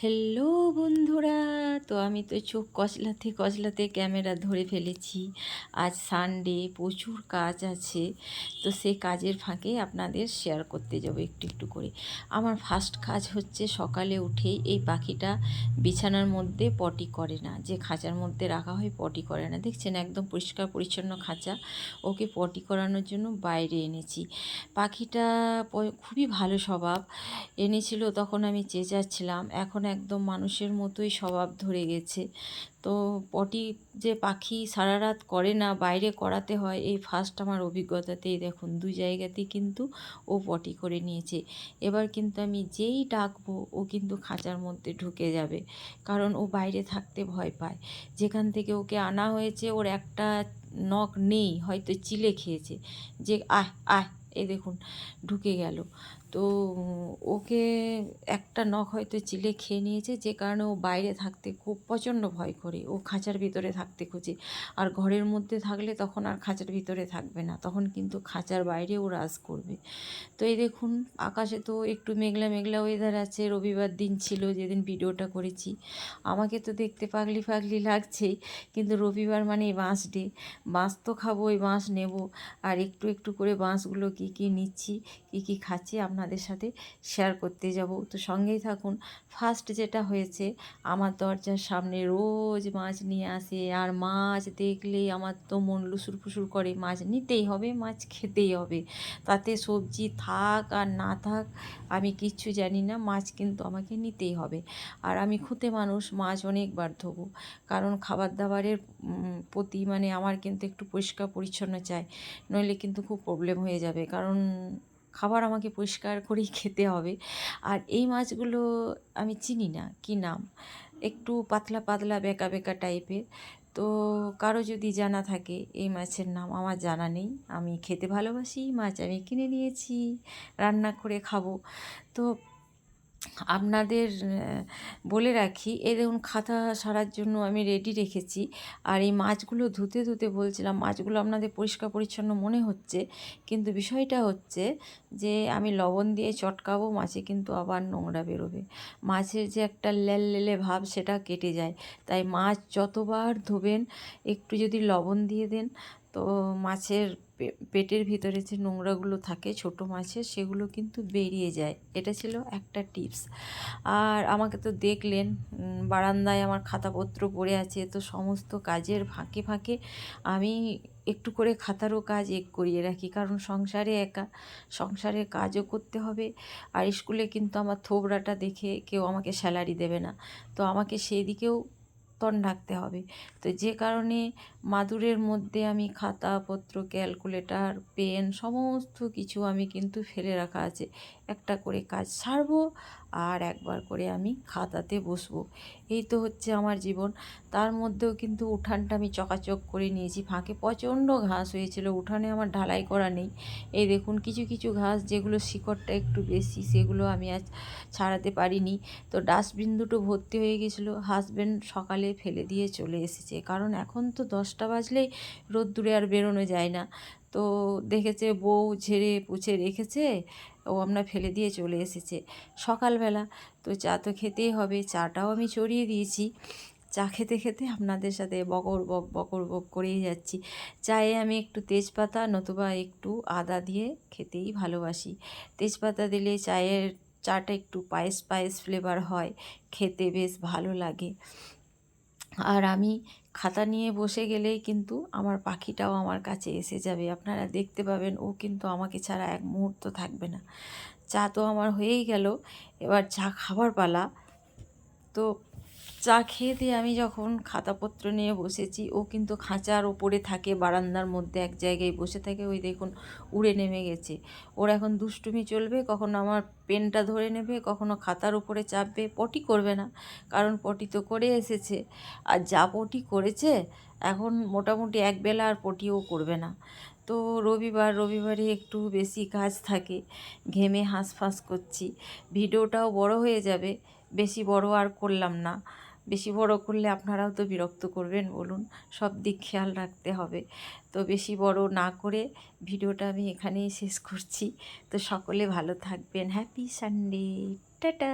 Hello বন্ধুরা, তো আমি তো চোখ কচলাতে কচলাতে ক্যামেরা ধরে ফেলেছি। আজ সানডে, প্রচুর কাজ আছে। তো সেই কাজের ফাঁকে আপনাদের শেয়ার করতে যাব একটু একটু করে। আমার ফার্স্ট কাজ হচ্ছে সকালে উঠেই এই পাখিটা বিছানার মধ্যে পটি করে না, যে খাঁচার মধ্যে রাখা হয় পটি করে না। দেখছেন একদম পরিষ্কার পরিচ্ছন্ন খাঁচা, ওকে পটি করানোর জন্য বাইরে এনেছি। পাখিটা খুবই ভালো স্বভাব, এনেছিল তখন আমি চেঁচাচ্ছিলাম, এখন একদম মানুষের মতোই স্বভাব ধরে গেছে। তো পটি যে পাখি সারা রাত করে না, বাইরে করাতে হয়, এই ফার্স্ট আমার অভিজ্ঞতাতেই দেখুন 2 জায়গাতেই কিন্তু ও পটি করে নিয়েছে। এবার কিন্তু আমি যেই ডাকবো ও কিন্তু খাঁচার মধ্যে ঢুকে যাবে, কারণ ও বাইরে থাকতে ভয় পায়। যেখান থেকে ওকে আনা হয়েছে ওর একটা নখ নেই, হয়তো চিলে খেয়েছে, যে আয় আয়, এই দেখুন ঢুকে গেল। তো ওকে একটা নখ হয়তো চিলে খেয়ে নিয়েছে, যে কারণে ও বাইরে থাকতে খুব প্রচণ্ড ভয় করে, ও খাঁচার ভিতরে থাকতে খোঁজে। আর ঘরের মধ্যে থাকলে তখন আর খাঁচার ভিতরে থাকবে না, তখন কিন্তু খাঁচার বাইরে ও রাজ করবে। তো এই দেখুন আকাশে তো একটু মেঘলা মেঘলা ওয়েদার আছে, রবিবার দিন ছিল যেদিন ভিডিওটা করেছি। আমাকে তো দেখতে পাগলি পাগলি লাগছেই, কিন্তু রবিবার মানে বাঁশ ডে, বাঁশ তো খাবো, ওই বাঁশ নেব। আর একটু একটু করে বাঁশগুলো কী কী নিচ্ছি, কী কী খাচ্ছি আপনাদের সাথে শেয়ার করতে যাব, তো সঙ্গেই থাকুন। ফার্স্ট যেটা হয়েছে, আমার দরজার সামনে রোজ মাছ নিয়ে আসে, আর মাছ দেখলেই আমার তো মন লুসুর ফুসুর করে। মাছ নিতেই হবে, মাছ খেতেই হবে, তাতে সবজি থাক আর না থাক আমি কিচ্ছু জানি না, মাছ কিন্তু আমাকে নিতেই হবে। আর আমি খুঁতে মানুষ, মাছ অনেকবার ধোবো, কারণ খাবার দাবারের প্রতি মানে আমার কিন্তু একটু পরিষ্কার পরিচ্ছন্ন চাই, নইলে কিন্তু খুব প্রবলেম হয়ে যাবে, কারণ খাবার আমাকে পরিষ্কার করেই খেতে হবে। আর এই মাছগুলো আমি চিনি না কী নাম, একটু পাতলা পাতলা বেঁকা বেঁকা টাইপের। তো কারো যদি জানা থাকে এই মাছের নাম, আমার জানা নেই। আমি খেতে ভালোবাসি, মাছ আমি কিনে নিয়েছি, রান্না করে খাবো। তো আপনাদের বলে রাখি, এই দেখুন খাতা সারার জন্য আমি রেডি রেখেছি। আর এই মাছগুলো ধুতে ধুতে বলছিলাম, মাছগুলো আপনাদের পরিষ্কার পরিচ্ছন্ন মনে হচ্ছে, কিন্তু বিষয়টা হচ্ছে যে আমি লবণ দিয়ে চটকাবো, মাছে কিন্তু আবার নোংরা বেরোবে। মাছের যে একটা লেলে ভাব সেটা কেটে যায়। তাই মাছ যতবার ধোবেন একটু যদি লবণ দিয়ে দেন, তো মাছের পেটের ভিতরে যে নোংরাগুলো থাকে ছোট মাছের, সেগুলো কিন্তু বেরিয়ে যায়। এটা ছিল একটা টিপস। আর আমাকে তো দেখলেন বারান্দায় আমার খাতাপত্র পড়ে আছে, তো সমস্ত কাজের ফাঁকে ফাঁকে আমি একটু করে খাতারও কাজ করিয়ে রাখি, কারণ সংসারে একা, সংসারের কাজও করতে হবে। আর স্কুলে কিন্তু আমার থোবড়াটা দেখে কেউ আমাকে স্যালারি দেবে না, তো আমাকে সেই দিকেও তন রাখতে হবে। তো যে কারণে মাদুরের মধ্যে আমি খাতাপত্র, ক্যালকুলেটর, পেন সমস্ত কিছু আমি কিন্তু ফেলে রাখা আছে। একটা করে কাজ সারবো আর একবার করে আমি খাতাতে বসবো, এই তো হচ্ছে আমার জীবন। তার মধ্যেও কিন্তু উঠানটা আমি চকাচক করে নিয়েছি। ফাঁকে প্রচণ্ড ঘাস হয়েছিল, উঠানে আমার ঢালাই করা নেই। এই দেখুন কিছু কিছু ঘাস যেগুলো শিকড়টা একটু বেশি, সেগুলো আমি আজ ছাড়াতে পারিনি। তো ডাস্টবিন দুটো ভর্তি হয়ে গেছিলো, হাজব্যান্ড সকালে ফেলে দিয়ে চলে এসেছে, কারণ এখন তো 10টা বাজলেই রোদ্দুরে আর বেরোনো যায় না। তো দেখেছে বউ ঝেড়ে পুছে রেখেছে, ও আমরা ফেলে দিয়ে চলে এসেছে সকালবেলা। তো চা তো খেতেই হবে, চাটাও আমি চড়িয়ে দিয়েছি। চা খেতে খেতে আপনাদের সাথে বকর বক করেই যাচ্ছি। চায়ে আমি একটু তেজপাতা নতুবা একটু আদা দিয়ে খেতেই ভালোবাসি। তেজপাতা দিলে চাটা একটু পায়েস পায়েস ফ্লেভার হয়, খেতে বেশ ভালো লাগে। আর আমি খাতা নিয়ে বসে গেলেই কিন্তু আমার পাখিটাও আমার কাছে এসে যাবে, আপনারা দেখতে পাবেন, ও কিন্তু আমাকে ছাড়া এক মুহূর্ত থাকবে না। চা তো আমার হয়েই গেল, এবার চা খাবার পালা। তো চা খেয়ে দিয়ে আমি যখন খাতাপত্র নিয়ে বসেছি, ও কিন্তু খাঁচার ওপরে থাকে, বারান্দার মধ্যে এক জায়গায় বসে থাকে। ওই দেখুন উড়ে নেমে গেছে। ওর এখন দুষ্টুমি চলবে, কখনো আমার পেনটা ধরে নেবে, কখনো খাতার উপরে চাপবে। পটি করবে না, কারণ পটি তো করে এসেছে, আর যা পটি করেছে এখন মোটামুটি একবেলা আর পটিও করবে না। তো রবিবারে একটু বেশি কাজ থাকে, ঘেমে হাঁসফাঁস করছি। ভিডিওটাও বড় হয়ে যাবে, বেশি বড় আর করলাম না। বেশি বড় করলে আপনারাও তো বিরক্ত করবেন, বলুন, সব দিক খেয়াল রাখতে হবে। তো বেশি বড় না করে ভিডিওটা আমি এখানেই শেষ করছি। তো সকলে ভালো থাকবেন, হ্যাপি সানডে, টাটা।